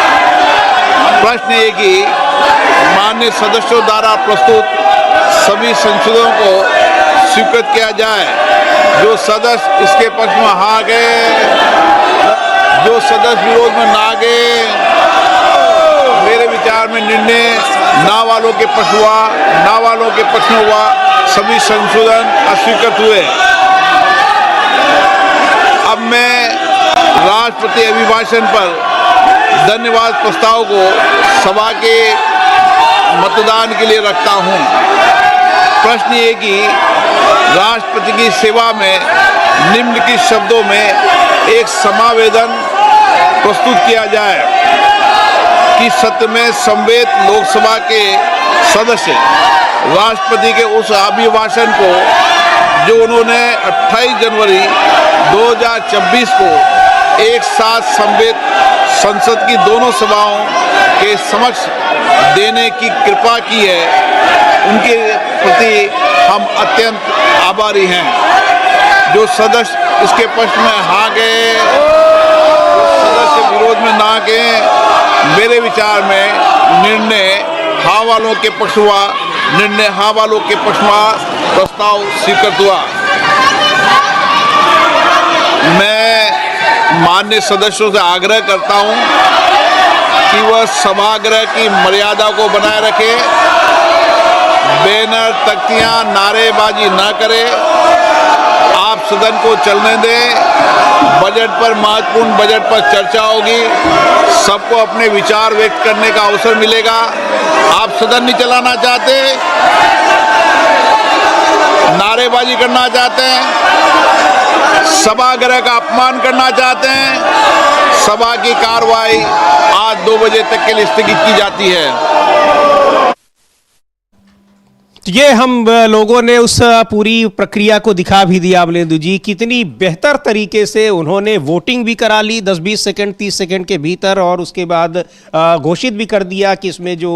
प्रश्न ये कि माननीय सदस्यों द्वारा प्रस्तुत सभी संशोधनों को स्वीकृत किया जाए। जो सदस्य इसके पक्ष में हाँ गए, जो सदस्य विरोध में ना गए, मेरे विचार में निर्णय ना वालों के पक्ष हुआ, ना वालों के पक्ष में हुआ, सभी संशोधन अस्वीकृत हुए। अब मैं राष्ट्रपति अभिभाषण पर धन्यवाद प्रस्ताव को सभा के मतदान के लिए रखता हूं। प्रश्न ये कि राष्ट्रपति की सेवा में निम्नलिखित शब्दों में एक समावेदन प्रस्तुत किया जाए कि सत्र में समवेत लोकसभा के सदस्य राष्ट्रपति के उस अभिभाषण को जो उन्होंने 28 जनवरी 2024 को एक साथ समवेत संसद की दोनों सभाओं के समक्ष देने की कृपा की है, उनके प्रति हम अत्यंत आभारी हैं। जो सदस्य इसके पक्ष में हाँ गए, सदस्य विरोध में ना गए, मेरे विचार में निर्णय हाँ वालों के पक्ष हुआ, निर्णय हाँ वालों के पक्ष हुआ, प्रस्ताव स्वीकृत हुआ। मैं माननीय सदस्यों से आग्रह करता हूं कि वह सभागृह की मर्यादा को बनाए रखे, बैनर, तख्तियां, नारेबाजी न करे, आप सदन को चलने दें। बजट पर, महत्वपूर्ण बजट पर चर्चा होगी, सबको अपने विचार व्यक्त करने का अवसर मिलेगा। आप सदन नहीं चलाना चाहते, नारेबाजी करना चाहते हैं, सभागृह का अपमान करना चाहते हैं, सभा की कार्रवाई आज 2 बजे तक के लिए स्थगित की जाती है। ये हम लोगों ने उस पूरी प्रक्रिया को दिखा भी दिया अमलेंदु जी, कितनी बेहतर तरीके से उन्होंने वोटिंग भी करा ली 10-20 सेकंड 30 सेकंड के भीतर, और उसके बाद घोषित भी कर दिया कि इसमें जो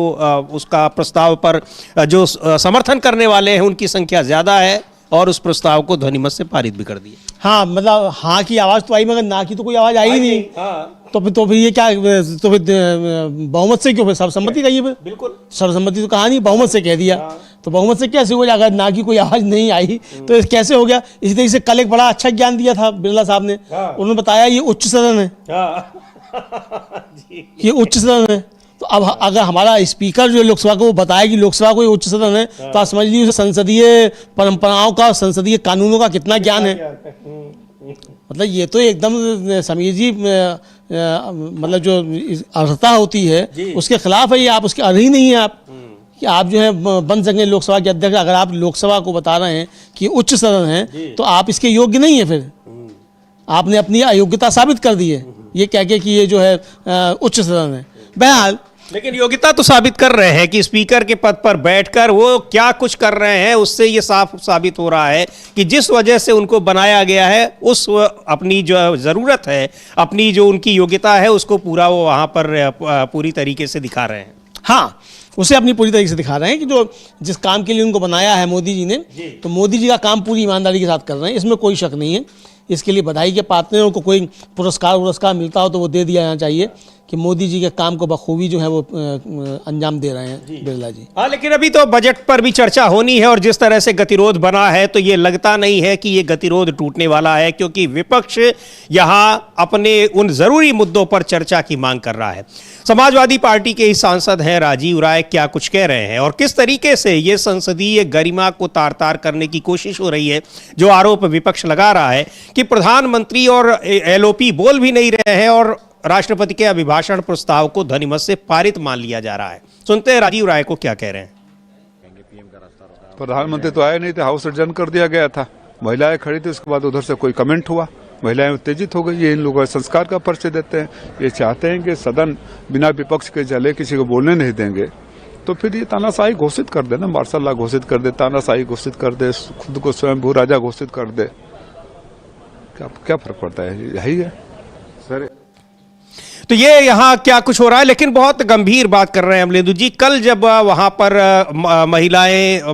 उसका प्रस्ताव पर जो समर्थन करने वाले हैं उनकी संख्या ज़्यादा है, और उस प्रस्ताव को ध्वनिमत से पारित भी कर दिया। हाँ, मतलब हाँ की आवाज़ तो आई, मगर ना की तो कोई आवाज़ आई नहीं। तो फिर ये क्या, तो फिर बहुमत से क्यों, फिर सर्वसम्मति कहिए, फिर बिल्कुल सर्वसम्मति तो कहा नहीं, बहुमत से कह दिया। तो बहुमत से कैसे हो जाएगा, ना की कोई आवाज़ नहीं आई तो कैसे हो गया। इसी तरीके से कल एक बड़ा अच्छा ज्ञान दिया था बिरला साहब ने, उन्होंने बताया ये उच्च सदन है, ये उच्च सदन है। तो अब अगर हमारा स्पीकर जो लोकसभा को वो बताया कि लोकसभा कोई उच्च सदन है, तो आप समझ लीजिए संसदीय परंपराओं का, संसदीय कानूनों का कितना ज्ञान है। मतलब ये तो एकदम समीर जी, मतलब जो अर्हता होती है उसके खिलाफ है ये। आप उसके अर्ह ही नहीं है आप कि आप जो है बन सकें लोकसभा के अध्यक्ष। अगर आप लोकसभा को बता रहे हैं कि उच्च सदन है, तो आप इसके योग्य नहीं है। फिर आपने अपनी अयोग्यता साबित कर दी है ये कह के कि ये जो है उच्च सदन है। बहरहाल, लेकिन योग्यता तो साबित कर रहे हैं कि स्पीकर के पद पर बैठकर वो क्या कुछ कर रहे हैं, उससे ये साफ साबित हो रहा है कि जिस वजह से उनको बनाया गया है, उस अपनी जो ज़रूरत है, अपनी जो उनकी योग्यता है, उसको पूरा वो वहाँ पर पूरी तरीके से दिखा रहे हैं। हाँ, उसे अपनी पूरी तरीके से दिखा रहे हैं कि जो जिस काम के लिए उनको बनाया है मोदी जी ने, तो मोदी जी का काम पूरी ईमानदारी के साथ कर रहे हैं, इसमें कोई शक नहीं है। इसके लिए बधाई के पात्र हैं। उनको कोई पुरस्कार मिलता हो तो वो दे दिया जाना चाहिए कि मोदी जी के काम को बखूबी जो है वो अंजाम दे रहे हैं बिरला जी। हाँ, लेकिन अभी तो बजट पर भी चर्चा होनी है, और जिस तरह से गतिरोध बना है तो ये लगता नहीं है कि ये गतिरोध टूटने वाला है, क्योंकि विपक्ष यहाँ अपने उन जरूरी मुद्दों पर चर्चा की मांग कर रहा है। समाजवादी पार्टी के ही सांसद हैं राजीव राय, क्या कुछ कह रहे हैं और किस तरीके से ये संसदीय गरिमा को तार तार करने की कोशिश हो रही है। जो आरोप विपक्ष लगा रहा है कि प्रधानमंत्री और एलओपी बोल भी नहीं रहे हैं और राष्ट्रपति के अभिभाषण प्रस्ताव को ध्वनिमत से पारित मान लिया जा रहा है। सुनते हैं राजीव राय को क्या कह रहे हैं। प्रधानमंत्री तो आए नहीं थे, हाउस एडजर्न कर दिया गया था, महिलाएं खड़ी थी, उसके बाद उधर से कोई कमेंट हुआ, महिलाएं उत्तेजित हो गई। ये इन लोगों का संस्कार का परिचय देते हैं। ये चाहते हैं कि सदन बिना विपक्ष के चले, किसी को बोलने नहीं देंगे, तो फिर ये तानाशाही घोषित कर दे ना, मार्शल लॉ घोषित कर दे, तानाशाही घोषित कर दे, खुद को स्वयंभू राजा घोषित कर दे, क्या फर्क पड़ता है, यही है सर। तो ये यहाँ क्या कुछ हो रहा है, लेकिन बहुत गंभीर बात कर रहे हैं अमलेंदु जी। कल जब वहाँ पर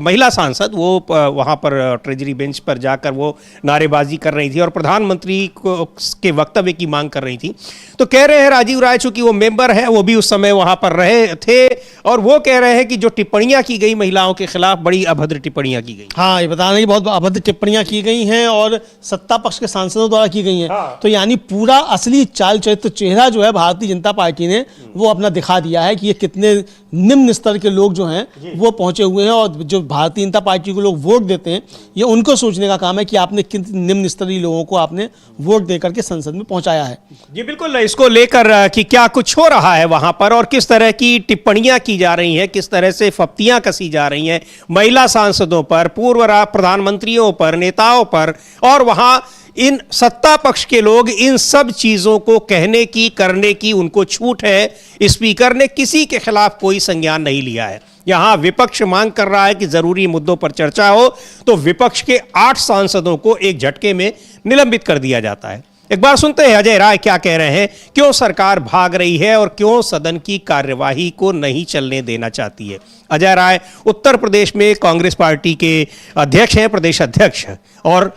महिला सांसद वो वहाँ पर ट्रेजरी बेंच पर जाकर वो नारेबाजी कर रही थी और प्रधानमंत्री के वक्तव्य की मांग कर रही थी, तो कह रहे हैं राजीव राय, चूंकि वो मेंबर है, वो भी उस समय वहाँ पर रहे थे, और वो कह रहे हैं कि जो टिप्पणियाँ की गई महिलाओं के खिलाफ, बड़ी अभद्र टिप्पणियाँ की गई। हाँ, ये बता रहे हैं कि बहुत अभद्र टिप्पणियाँ की गई हैं और सत्ता पक्ष के सांसदों द्वारा की गई हैं। हाँ। तो यानी पूरा असली चाल चरित्र चेहरा जो है भारतीय जनता पार्टी ने वो अपना दिखा दिया है कि ये कितने निम्न स्तर के लोग जो हैं वो पहुंचे हुए हैं, और जो भारतीय जनता पार्टी को लोग वोट देते हैं, ये उनको सोचने का काम है कि आपने किन निम्न स्तरीय लोगों को आपने वोट देकर के संसद में पहुंचाया है। जी बिल्कुल, इसको लेकर कि क्या कुछ हो रहा है वहां पर और किस तरह की टिप्पणियां की जा रही हैं, किस तरह से फप्तियां कसी जा रही हैं महिला सांसदों पर, पूर्व प्रधानमंत्रियों पर, नेताओं पर, और वहां इन सत्ता पक्ष के लोग इन सब चीजों को कहने की, करने की उनको छूट है। स्पीकर ने किसी के खिलाफ कोई संज्ञान नहीं लिया है। यहां विपक्ष मांग कर रहा है कि जरूरी मुद्दों पर चर्चा हो, तो विपक्ष के 8 सांसदों को एक झटके में निलंबित कर दिया जाता है। एक बार सुनते हैं अजय राय क्या कह रहे हैं, क्यों सरकार भाग रही है और क्यों सदन की कार्यवाही को नहीं चलने देना चाहती है। अजय राय उत्तर प्रदेश में कांग्रेस पार्टी के अध्यक्ष हैं, प्रदेश अध्यक्ष, और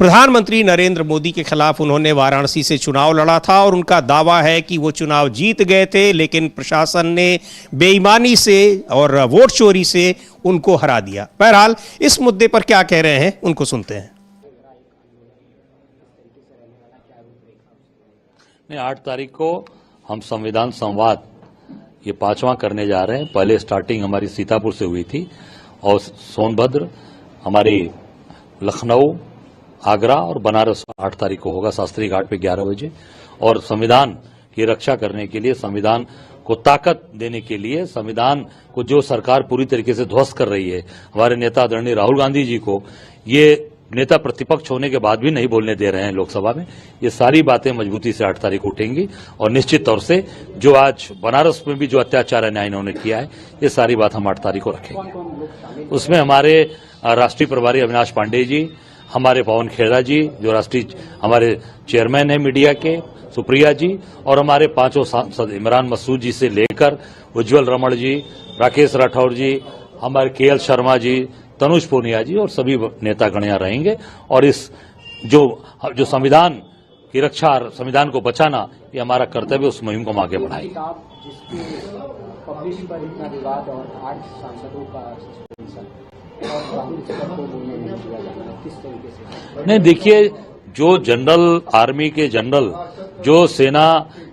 प्रधानमंत्री नरेंद्र मोदी के खिलाफ उन्होंने वाराणसी से चुनाव लड़ा था और उनका दावा है कि वो चुनाव जीत गए थे, लेकिन प्रशासन ने बेईमानी से और वोट चोरी से उनको हरा दिया। बहरहाल इस मुद्दे पर क्या कह रहे हैं उनको सुनते हैं। 8 तारीख को हम संविधान संवाद ये 5वां करने जा रहे हैं। पहले स्टार्टिंग हमारी सीतापुर से हुई थी और सोनभद्र, हमारी लखनऊ, आगरा और बनारस 8 तारीख को होगा शास्त्री घाट पे 11 बजे। और संविधान की रक्षा करने के लिए, संविधान को ताकत देने के लिए, संविधान को जो सरकार पूरी तरीके से ध्वस्त कर रही है, हमारे नेता आदरणीय राहुल गांधी जी को ये नेता प्रतिपक्ष होने के बाद भी नहीं बोलने दे रहे हैं लोकसभा में, ये सारी बातें मजबूती से 8 तारीख उठेंगी। और निश्चित तौर से जो आज बनारस में भी जो अत्याचार अन्याय इन्होंने किया है, ये सारी बात हम 8 तारीख को रखेंगे। उसमें हमारे राष्ट्रीय प्रभारी अविनाश पांडे जी, हमारे पवन खेड़ा जी जो राष्ट्रीय हमारे चेयरमैन है मीडिया के, सुप्रिया जी, और हमारे 5 सांसद इमरान मसूद जी से लेकर उज्जवल रमण जी, राकेश राठौर जी, हमारे KL शर्मा जी, तनुज पूनिया जी और सभी नेतागण यहाँ रहेंगे। और इस जो संविधान की रक्षा, संविधान को बचाना, ये हमारा कर्तव्य, उस मुहिम को हम आगे बढ़ाएंगे। नहीं, देखिए, जो जनरल, आर्मी के जनरल जो सेना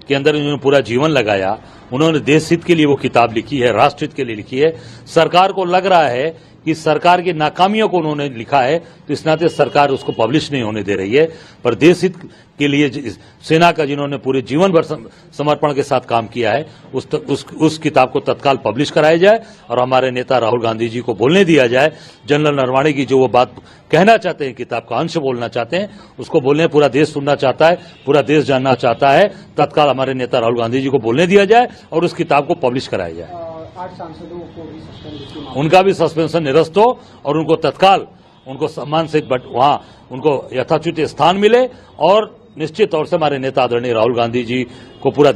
के अंदर उन्होंने पूरा जीवन लगाया, उन्होंने देश हित के लिए वो किताब लिखी है, राष्ट्र हित के लिए लिखी है। सरकार को लग रहा है कि सरकार की नाकामियों को उन्होंने लिखा है, तो इस नाते सरकार उसको पब्लिश नहीं होने दे रही है। पर देश हित के लिए सेना का जिन्होंने पूरे जीवन भर समर्पण के साथ काम किया है, उस किताब को तत्काल पब्लिश कराया जाए और हमारे नेता राहुल गांधी जी को बोलने दिया जाए। जनरल नरवाणे की जो वो बात कहना चाहते हैं, किताब का अंश बोलना चाहते हैं, उसको बोलने पूरा देश सुनना चाहता है, पूरा देश जानना चाहता है, तत्काल हमारे नेता राहुल गांधी जी को बोलने दिया जाए और उस किताब को पब्लिश कराया जाए। 8 सांसदों को भी सस्पेंड, उनका भी सस्पेंशन निरस्त हो और उनको तत्काल, उनको सम्मान से वहां उनको यथाचित स्थान मिले और निश्चित तौर से हमारे नेता आदरणीय राहुल गांधी जी को पूरा।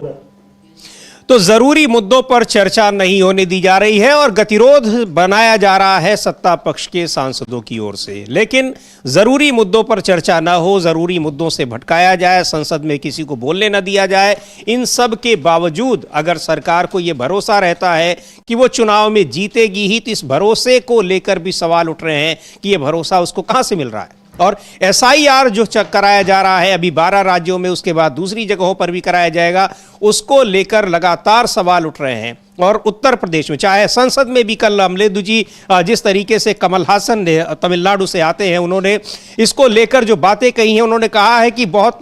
तो जरूरी मुद्दों पर चर्चा नहीं होने दी जा रही है और गतिरोध बनाया जा रहा है सत्ता पक्ष के सांसदों की ओर से। लेकिन जरूरी मुद्दों पर चर्चा ना हो, जरूरी मुद्दों से भटकाया जाए, संसद में किसी को बोलने न दिया जाए, इन सब के बावजूद अगर सरकार को यह भरोसा रहता है कि वो चुनाव में जीतेगी ही, तो इस भरोसे को लेकर भी सवाल उठ रहे हैं कि यह भरोसा उसको कहां से मिल रहा है। और SIR जो कराया जा रहा है अभी 12 राज्यों में, उसके बाद दूसरी जगहों पर भी कराया जाएगा, उसको लेकर लगातार सवाल उठ रहे हैं। और उत्तर प्रदेश में, चाहे संसद में भी कल अमलेदु जी जिस तरीके से कमल हासन ने तमिलनाडु से आते हैं, उन्होंने इसको लेकर जो बातें कही हैं, उन्होंने कहा है कि बहुत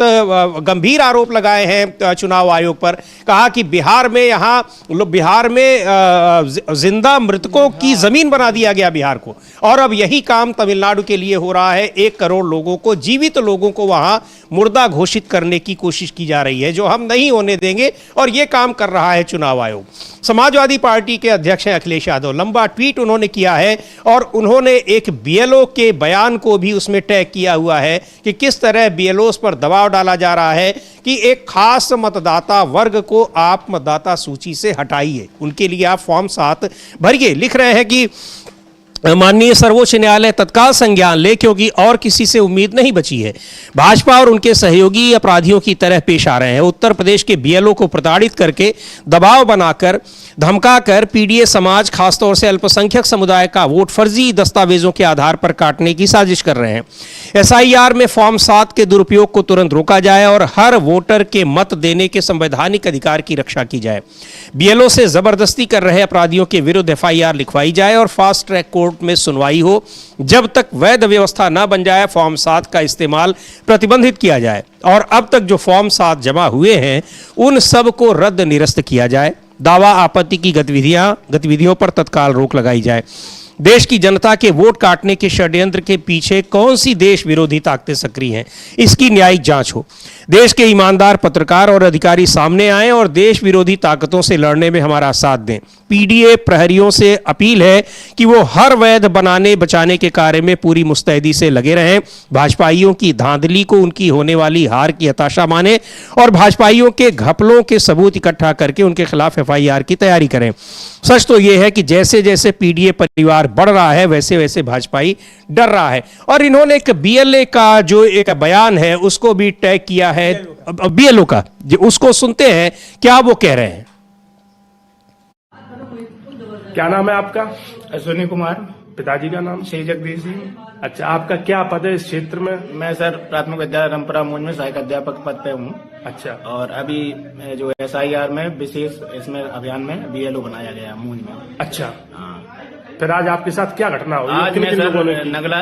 गंभीर आरोप लगाए हैं चुनाव आयोग पर। कहा कि बिहार में जिंदा मृतकों की जमीन बना दिया गया बिहार को, और अब यही काम तमिलनाडु के लिए हो रहा है। 1 करोड़ लोगों को, जीवित लोगों को वहां मुर्दा घोषित करने की कोशिश की जा रही है, जो हम नहीं होने देंगे, और यह काम कर रहा है चुनाव आयोग। समाजवादी पार्टी के अध्यक्ष हैं अखिलेश यादव, लंबा ट्वीट उन्होंने किया है और उन्होंने एक BLO के बयान को भी उसमें टैग किया हुआ है कि किस तरह BLOs पर दबाव डाला जा रहा है कि एक खास मतदाता वर्ग को आप मतदाता सूची से हटाइए, उनके लिए आप फॉर्म 7 भरिए। लिख रहे हैं कि माननीय सर्वोच्च न्यायालय तत्काल संज्ञान ले, क्योंकि और किसी से उम्मीद नहीं बची है। भाजपा और उनके सहयोगी अपराधियों की तरह पेश आ रहे हैं। उत्तर प्रदेश के BLO को प्रताड़ित करके, दबाव बनाकर, धमकाकर PDA समाज, खासतौर से अल्पसंख्यक समुदाय का वोट फर्जी दस्तावेजों के आधार पर काटने की साजिश कर रहे हैं। SIR में फॉर्म 7 के दुरुपयोग को तुरंत रोका जाए और हर वोटर के मत देने के संवैधानिक अधिकार की रक्षा की जाए। BLO से जबरदस्ती कर रहे अपराधियों के विरुद्ध FIR लिखवाई जाए और फास्ट ट्रैक कोर्ट में सुनवाई हो। जब तक वैध व्यवस्था न बन जाए, फॉर्म 7 का इस्तेमाल प्रतिबंधित किया जाए और अब तक जो फॉर्म 7 जमा हुए हैं उन सब को रद्द निरस्त किया जाए। दावा आपत्ति की गतिविधियों पर तत्काल रोक लगाई जाए। देश की जनता के वोट काटने के षड्यंत्र के पीछे कौन सी देश विरोधी ताकतें सक्रिय हैं, इसकी न्यायिक जांच हो। देश के ईमानदार पत्रकार और अधिकारी सामने आएं और देश विरोधी ताकतों से लड़ने में हमारा साथ दें। पीडीए प्रहरियों से अपील है कि वो हर वैध बनाने बचाने के कार्य में पूरी मुस्तैदी से लगे रहें। भाजपाइयों की धांधली को उनकी होने वाली हार की हताशा माने और भाजपाइयों के घपलों के सबूत इकट्ठा करके उनके खिलाफ एफआईआर की तैयारी करें। सच तो यह है कि जैसे जैसे पीडीए परिवार बढ़ रहा है वैसे वैसे भाजपाई डर रहा है। और इन्होंने एक बीएलए का जो एक बयान है उसको भी टैग किया है, बीएलओ का, उसको सुनते हैं क्या वो कह रहे हैं। क्या नाम है आपका? अश्विनी कुमार। पिताजी का नाम? श्री जगदीश सिंह। अच्छा, आपका क्या पद है इस क्षेत्र में? मैं सर प्राथमिक विद्यालय रामपुरा मौज में सहायक अध्यापक पद पे हूँ। अच्छा। और अभी जो एसआईआर में विशेष इसमें अभियान में बीएलओ बनाया गया मौज में। अच्छा। हाँ। फिर आज आपके साथ क्या घटना हुई? आज मैं सर नगला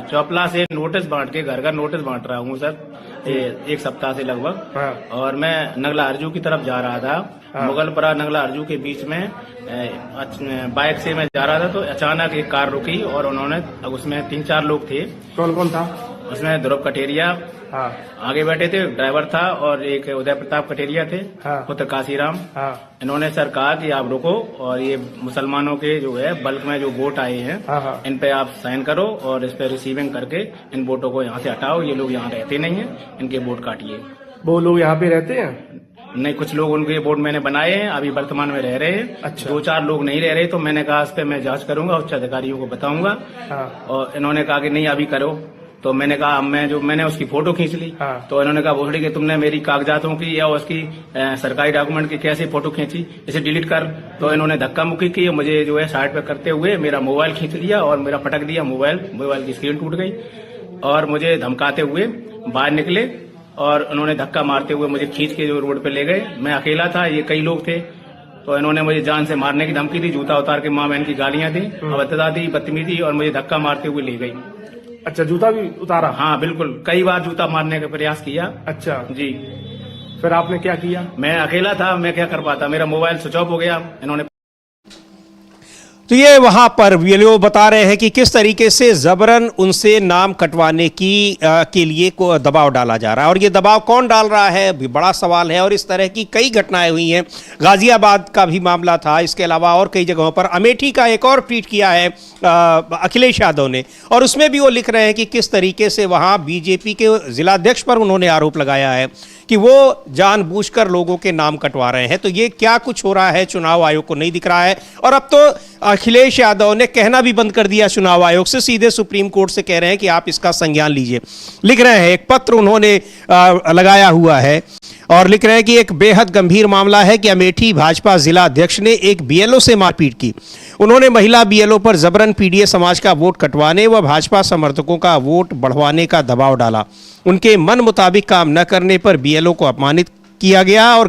चौपला से नोटिस बांट के घर नोटिस बांट रहा हूँ सर, एक सप्ताह से लगभग। हाँ। और मैं नगला अर्जू की तरफ जा रहा था। हाँ। मुगलपरा नगला अर्जू के बीच में बाइक से मैं जा रहा था तो अचानक एक कार रुकी और उन्होंने, उसमें 3-4 लोग थे। कौन कौन था उसमें? ध्रुव कटेरिया हाँ। आगे बैठे थे, ड्राइवर था, और एक उदय प्रताप कटेरिया थे। हाँ। पुत्र काशीराम। हाँ। इन्होंने सर कहा कि आप रुको और ये मुसलमानों के जो है बल्क में जो वोट आए हैं, हाँ, इन पे आप साइन करो और इस पे रिसीविंग करके इन वोटों को यहाँ से हटाओ। ये लोग यहाँ रहते नहीं है, इनके वोट काटिए। वो लोग यहाँ पे रहते हैं? नहीं, कुछ लोग उनके वोट मैंने बनाए हैं, अभी वर्तमान में रह रहे हैं। अच्छा। 2-4 लोग नहीं रह रहे, तो मैंने कहा इस पे मैं जांच करूंगा, उच्च अधिकारियों को बताऊंगा। हाँ। और इन्होंने कहा कि नहीं अभी करो, तो मैंने कहा मैंने उसकी फोटो खींच ली। हाँ। तो इन्होंने कहा भोसड़ी कि तुमने मेरी कागजातों की या उसकी सरकारी डॉक्यूमेंट की कैसे फोटो खींची, इसे डिलीट कर। तो इन्होंने धक्का मुक्की की, मुझे जो है साइड पे करते हुए मेरा मोबाइल खींच लिया और मेरा पटक दिया। मोबाइल की स्क्रीन टूट गई और मुझे धमकाते हुए बाहर निकले और उन्होंने धक्का मारते हुए मुझे खींच के जो रोड पे ले गए। मैं अकेला था, ये कई लोग थे, तो इन्होंने मुझे जान से मारने की धमकी दी, जूता उतार के माँ बहन की गालियां दी, अभद्रता दी, बदतमीजी, और मुझे धक्का मारते हुए ले गई। अच्छा, जूता भी उतारा? हाँ बिल्कुल, कई बार जूता मारने का प्रयास किया। अच्छा जी। फिर आपने क्या किया? मैं अकेला था, मैं क्या कर पाता, मेरा मोबाइल स्विच ऑफ हो गया। इन्होंने तो ये वहां पर वीडियो बता रहे हैं कि किस तरीके से जबरन उनसे नाम कटवाने के लिए को दबाव डाला जा रहा है, और ये दबाव कौन डाल रहा है भी बड़ा सवाल है। और इस तरह की कई घटनाएं हुई हैं, गाजियाबाद का भी मामला था, इसके अलावा और कई जगहों पर। अमेठी का एक और ट्वीट किया है अखिलेश यादव ने, और उसमें भी वो लिख रहे हैं कि किस तरीके से वहां बीजेपी के जिलाध्यक्ष पर उन्होंने आरोप लगाया है कि वो जानबूझकर लोगों के नाम कटवा रहे हैं। तो ये क्या कुछ हो रहा है चुनाव आयोग को नहीं दिख रहा है। और अब तो अखिलेश यादव ने कहना भी बंद कर दिया चुनाव आयोग से, सीधे सुप्रीम कोर्ट से कह रहे हैं कि आप इसका संज्ञान लीजिए। लिख रहे हैं, एक पत्र उन्होंने लगाया हुआ है और लिख रहे हैं कि एक बेहद गंभीर मामला है कि अमेठी भाजपा जिला अध्यक्ष ने एक बीएलओ से मारपीट की। उन्होंने महिला बीएलओ पर जबरन पीडीए समाज का वोट कटवाने व भाजपा समर्थकों का वोट बढ़वाने का दबाव डाला। उनके मन मुताबिक काम न करने पर बीएलओ को अपमानित किया गया और